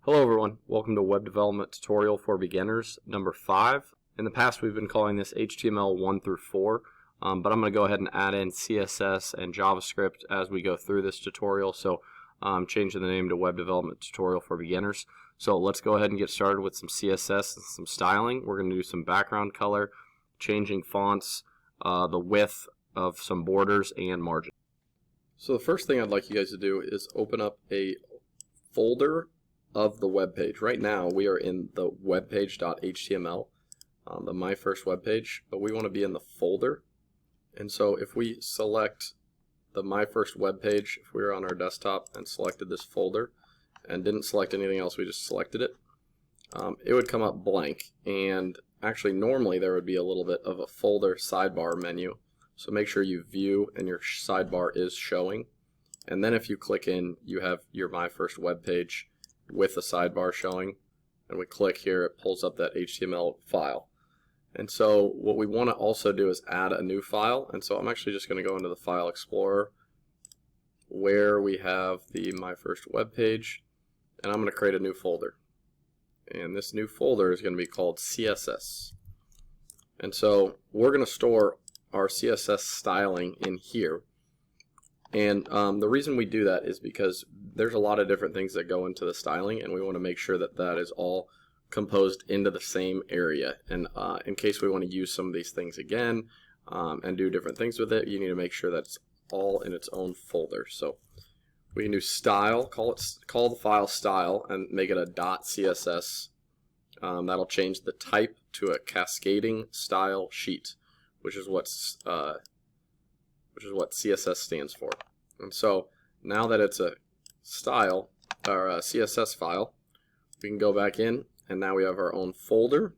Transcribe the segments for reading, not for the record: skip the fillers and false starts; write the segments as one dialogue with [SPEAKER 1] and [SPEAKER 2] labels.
[SPEAKER 1] Hello everyone, welcome to Web Development Tutorial for Beginners number 5. In the past we've been calling this HTML 1 through 4, but I'm going to go ahead and add in CSS and JavaScript as we go through this tutorial, so I'm changing the name to Web Development Tutorial for Beginners. So let's go ahead and get started with some CSS and some styling. We're going to do some background color, changing fonts, the width of some borders, and margin. So the first thing I'd like you guys to do is open up a folder of the web page. Right now we are in the webpage.html, the my first web page, but we want to be in the folder. And so if we select the my first web page, if we were on our desktop and selected this folder and didn't select anything else, we just selected it, it would come up blank. And actually normally there would be a little bit of a folder sidebar menu, so make sure you view and your sidebar is showing, and then if you click in, you have your my first web page with the sidebar showing, and we click here, it pulls up that HTML file. And so what we want to also do is add a new file, and so I'm actually just going to go into the File Explorer where we have the my first web page, and I'm going to create a new folder, and this new folder is going to be called CSS. And so we're going to store our CSS styling in here. And the reason we do that is because there's a lot of different things that go into the styling, and we want to make sure that that is all composed into the same area. And in case we want to use some of these things again and do different things with it, you need to make sure that's all in its own folder. So we can do style, call the file style, and make it a .css. That'll change the type to a cascading style sheet, which is what CSS stands for. And so now that it's a style or a CSS file, we can go back in, and now we have our own folder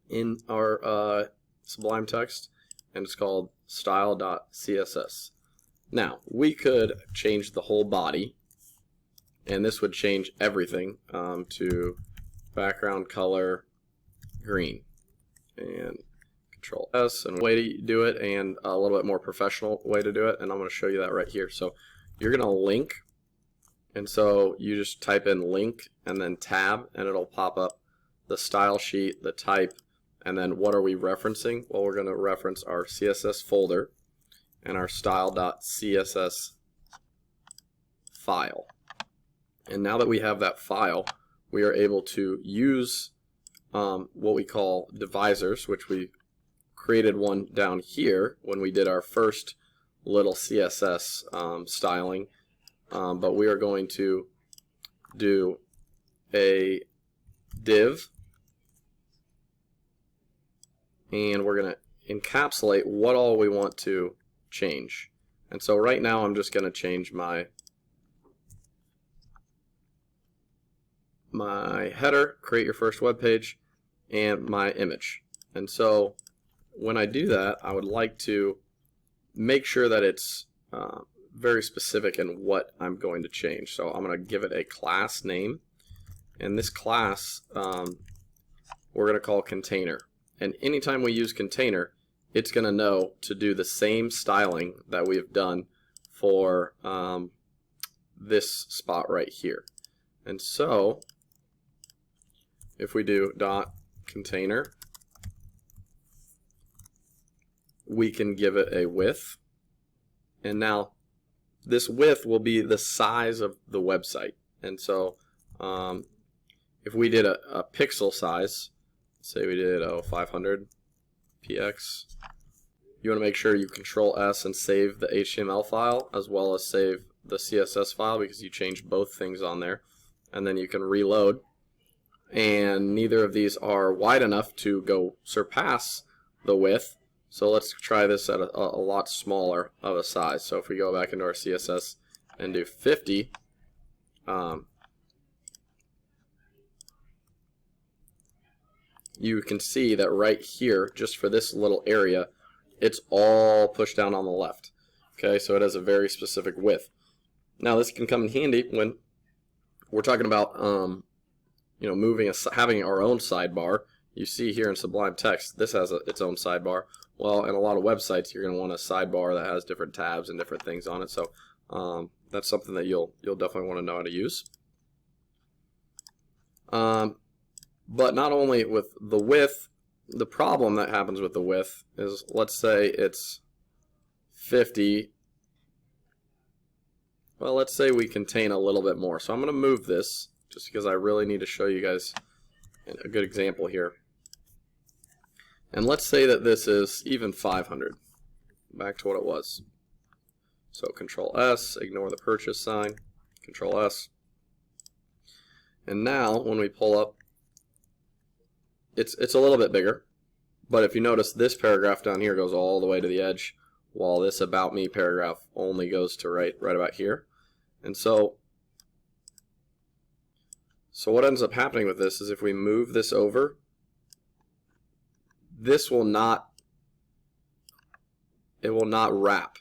[SPEAKER 1] in our Sublime text, and it's called style.css. Now we could change the whole body, and this would change everything to background color green, and Control S, and way to do it, and a little bit more professional way to do it, and I'm going to show you that right here. So you're going to link, and so you just type in link and then tab, and it'll pop up the style sheet, the type, and then what are we referencing? Well, we're going to reference our CSS folder and our style.css file. And now that we have that file, we are able to use what we call divisors, which we created one down here when we did our first little CSS styling, but we are going to do a div, and we're going to encapsulate what all we want to change. And so right now I'm just going to change my header, create your first web page, and my image. And so when I do that, I would like to make sure that it's very specific in what I'm going to change. So I'm going to give it a class name, and this class we're going to call container. And anytime we use container, it's going to know to do the same styling that we've done for this spot right here. And so if we do .container, we can give it a width, and now this width will be the size of the website. And so if we did a pixel size, say we did 500 px, you want to make sure you Control S and save the HTML file as well as save the CSS file, because you change both things on there, and then you can reload. And neither of these are wide enough to go surpass the width, so let's try this at a lot smaller of a size. So if we go back into our CSS and do 50, you can see that right here, just for this little area, it's all pushed down on the left. Okay, so it has a very specific width. Now this can come in handy when we're talking about having our own sidebar. You see here in Sublime Text, this has its own sidebar. Well, in a lot of websites, you're going to want a sidebar that has different tabs and different things on it. So that's something that you'll definitely want to know how to use. But not only with the width, the problem that happens with the width is, let's say it's 50. Well, let's say we contain a little bit more. So I'm going to move this just because I really need to show you guys a good example here. And let's say that this is even 500. Back to what it was. So Control S, ignore the purchase sign, Control S. And now when we pull up, it's a little bit bigger. But if you notice, this paragraph down here goes all the way to the edge, while this About Me paragraph only goes to right about here. And so what ends up happening with this is if we move this over, this will not, it will not wrap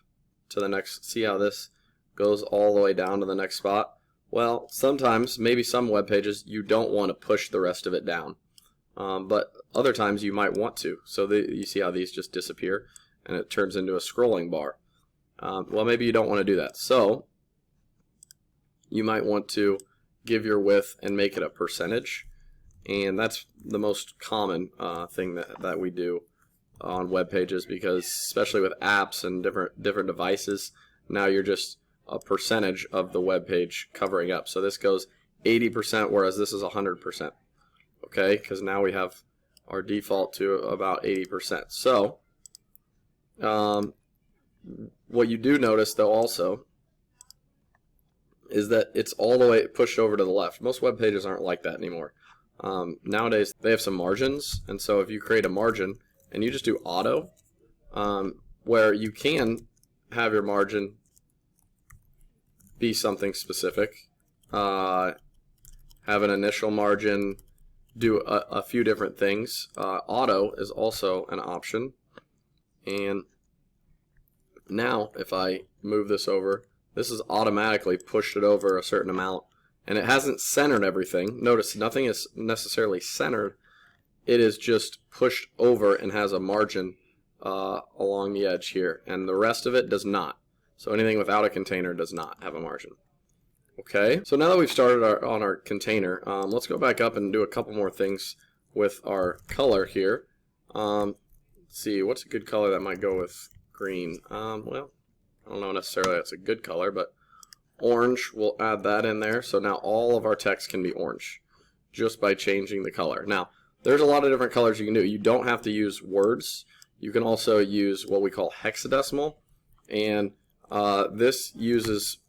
[SPEAKER 1] to the next. See how this goes all the way down to the next spot? Well, sometimes, maybe some web pages, you don't want to push the rest of it down. But other times you might want to. So you see how these just disappear and it turns into a scrolling bar. Well, maybe you don't want to do that. So you might want to give your width and make it a percentage. And that's the most common thing that we do on web pages, because especially with apps and different devices, now you're just a percentage of the web page covering up. So this goes 80%, whereas this is 100%. Okay, because now we have our default to about 80%. So what you do notice though also is that it's all the way pushed over to the left. Most web pages aren't like that anymore. Nowadays they have some margins, and so if you create a margin and you just do auto, where you can have your margin be something specific, have an initial margin, do a few different things. Auto is also an option. And now if I move this over, this is automatically pushed it over a certain amount, and it hasn't centered everything. Notice nothing is necessarily centered. It is just pushed over and has a margin along the edge here, and the rest of it does not. So anything without a container does not have a margin. Okay, so now that we've started on our container, let's go back up and do a couple more things with our color here. Let's see, what's a good color that might go with green? Well, I don't know necessarily that's a good color, but orange, we'll add that in there. So now all of our text can be orange just by changing the color. Now, there's a lot of different colors you can do. You don't have to use words. You can also use what we call hexadecimal, and this uses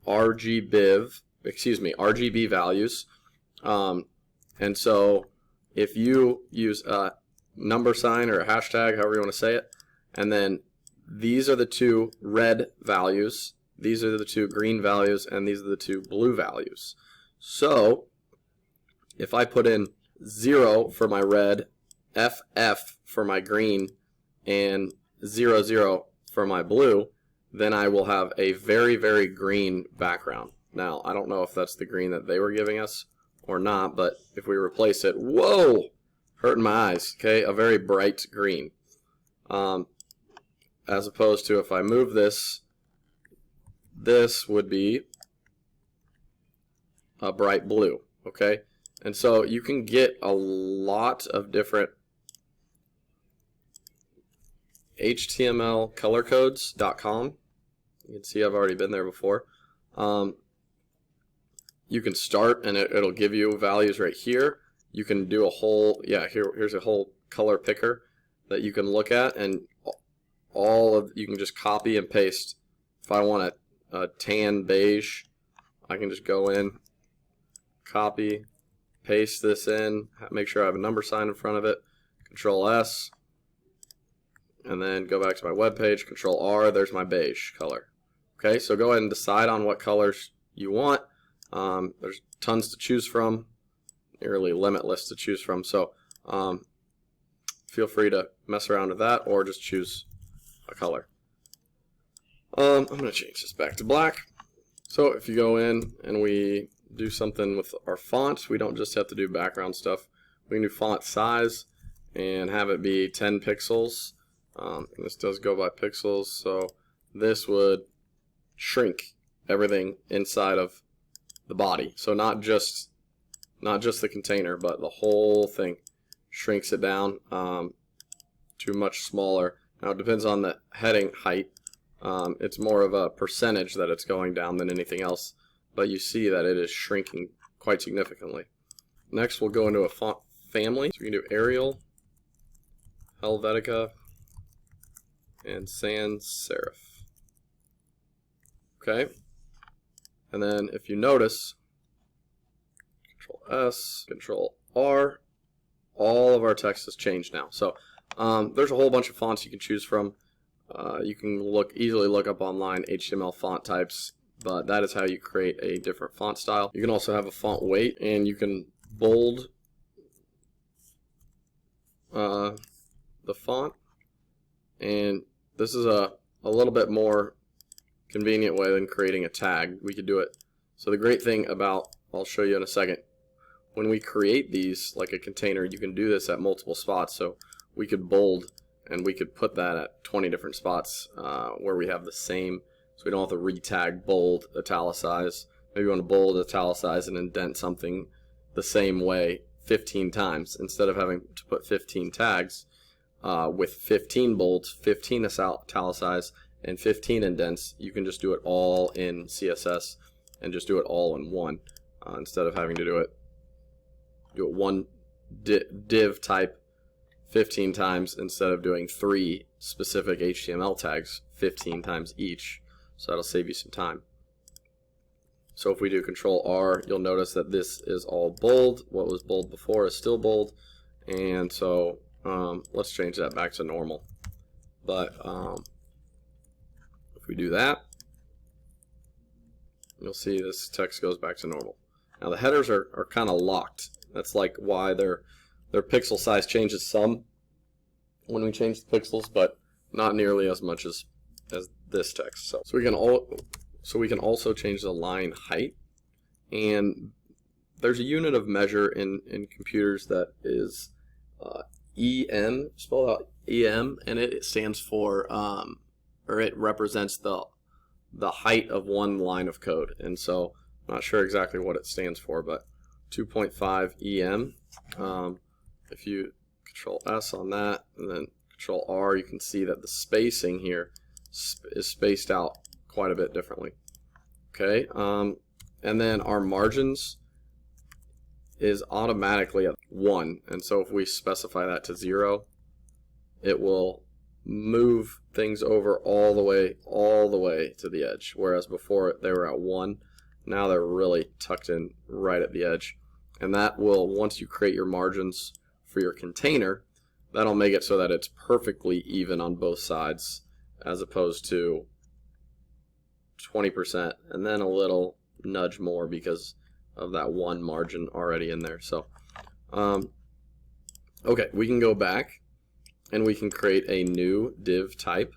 [SPEAKER 1] RGB values. And so if you use a number sign or a hashtag, however you want to say it, and then these are the two red values, these are the two green values, and these are the two blue values. So if I put in 0 for my red, FF for my green, and 00 for my blue, then I will have a very, very green background. Now, I don't know if that's the green that they were giving us or not, but if we replace it, whoa, hurting my eyes, okay, a very bright green. As opposed to if I move this, this would be a bright blue, okay? And so you can get a lot of different HTMLcolorcodes.com. You can see I've already been there before. You can start and it'll give you values right here. You can do a whole, here's a whole color picker that you can look at, and you can just copy and paste. If I want a tan beige, I can just go in, copy, paste this in, make sure I have a number sign in front of it, Control S, and then go back to my web page, Control R, there's my beige color. Okay, so go ahead and decide on what colors you want. There's tons to choose from, nearly limitless to choose from, so feel free to mess around with that or just choose a color. I'm going to change this back to black. So if you go in and we do something with our font, we don't just have to do background stuff. We can do font size and have it be 10 pixels. And this does go by pixels, so this would shrink everything inside of the body. So not just not just the container, but the whole thing. Shrinks it down to much smaller. Now it depends on the heading height. It's more of a percentage that it's going down than anything else, but you see that it is shrinking quite significantly. Next we'll go into a font family. So we can do Arial, Helvetica, and sans serif. Okay, and then if you notice, Control S, Control R, all of our text has changed now. So there's a whole bunch of fonts you can choose from. You can easily look up online HTML font types, but that is how you create a different font style. You can also have a font weight, and you can bold the font, and this is a little bit more convenient way than creating a tag. We could do it. So the great thing about, I'll show you in a second, when we create these like a container, you can do this at multiple spots. So we could bold, and we could put that at 20 different spots where we have the same, so we don't have to re-tag, bold, italicize. Maybe you want to bold, italicize, and indent something the same way 15 times. Instead of having to put 15 tags with 15 bolds, 15 italicize, and 15 indents, you can just do it all in CSS and just do it all in one instead of having to do it one div type 15 times instead of doing 3 specific HTML tags 15 times each. So that'll save you some time. So if we do Control R, you'll notice that this is all bold. What was bold before is still bold, and so let's change that back to normal. But if we do that, you'll see this text goes back to normal. Now the headers are kind of locked. That's like why their pixel size changes some when we change the pixels, but not nearly as much as this text. So we can also change the line height, and there's a unit of measure in computers that is EM, spelled out EM, and it stands for or it represents the height of one line of code. And so I'm not sure exactly what it stands for, but 2.5 EM. If you Control S on that and then Control R, you can see that the spacing here is spaced out quite a bit differently. Okay, and then our margins is automatically at 1, and so if we specify that to 0, it will move things over all the way to the edge, whereas before they were at 1. Now they're really tucked in right at the edge, and that will, once you create your margins for your container, that'll make it so that it's perfectly even on both sides, as opposed to 20% and then a little nudge more because of that one margin already in there. So okay, we can go back and we can create a new div type,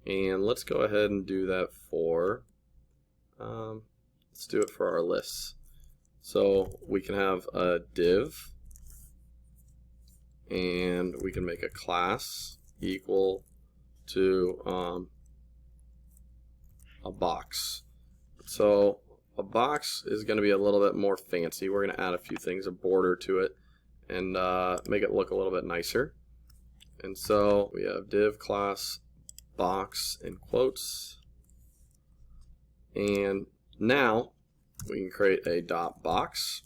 [SPEAKER 1] and let's go ahead and do that for let's do it for our lists. So we can have a div, and we can make a class equal to a box. So a box is going to be a little bit more fancy. We're going to add a few things, a border to it, and make it look a little bit nicer. And so we have div class box in quotes, and now we can create a dot box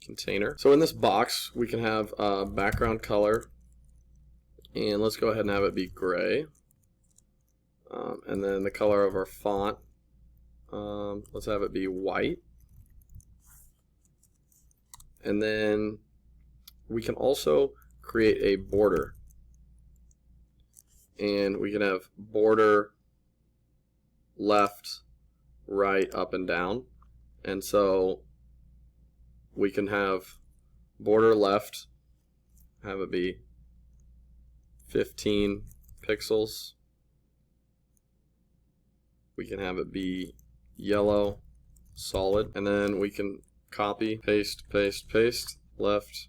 [SPEAKER 1] container. So in this box we can have a background color, and let's go ahead and have it be gray. And then the color of our font, let's have it be white. And then we can also create a border, and we can have border left, right, up, and down. And so we can have border left, have it be 15 pixels. We can have it be yellow, solid, and then we can copy, paste, paste, paste, left,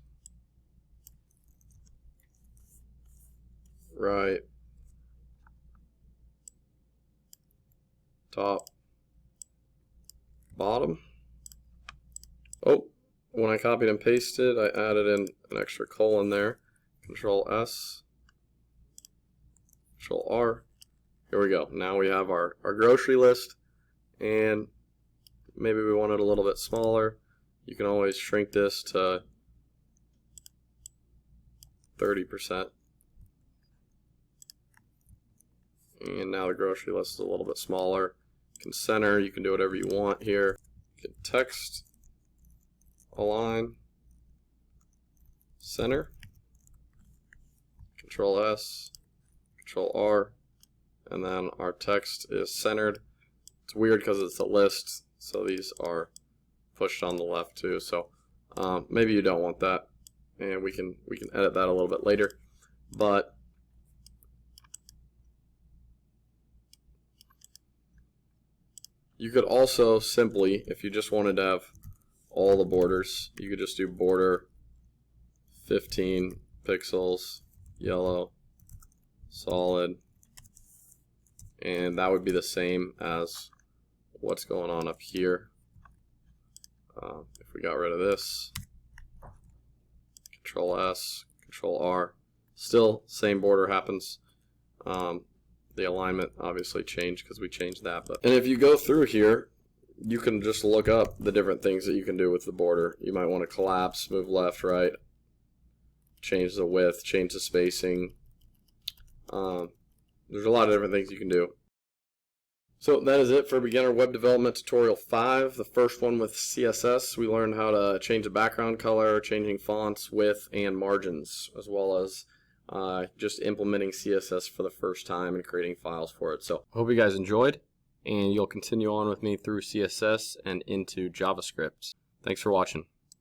[SPEAKER 1] right, top, bottom. Oh, when I copied and pasted, I added in an extra colon there. Control S, Control R. Here we go. Now we have our grocery list, and maybe we want it a little bit smaller. You can always shrink this to 30%. And now the grocery list is a little bit smaller. You can center, you can do whatever you want here. You can text, align, center, Control S, Control R, and then our text is centered. It's weird because it's a list, so these are pushed on the left too. So maybe you don't want that, and we can edit that a little bit later. But you could also simply, if you just wanted to have all the borders, you could just do border 15 pixels, yellow, solid, and that would be the same as what's going on up here. If we got rid of this, Control S, Control R, still same border happens. The alignment obviously changed because we changed that. And if you go through here, you can just look up the different things that you can do with the border. You might want to collapse, move left, right, change the width, change the spacing. There's a lot of different things you can do. So that is it for Beginner Web Development Tutorial 5. The first one with CSS, we learned how to change the background color, changing fonts, width, and margins, as well as just implementing CSS for the first time and creating files for it. So I hope you guys enjoyed, and you'll continue on with me through CSS and into JavaScript. Thanks for watching.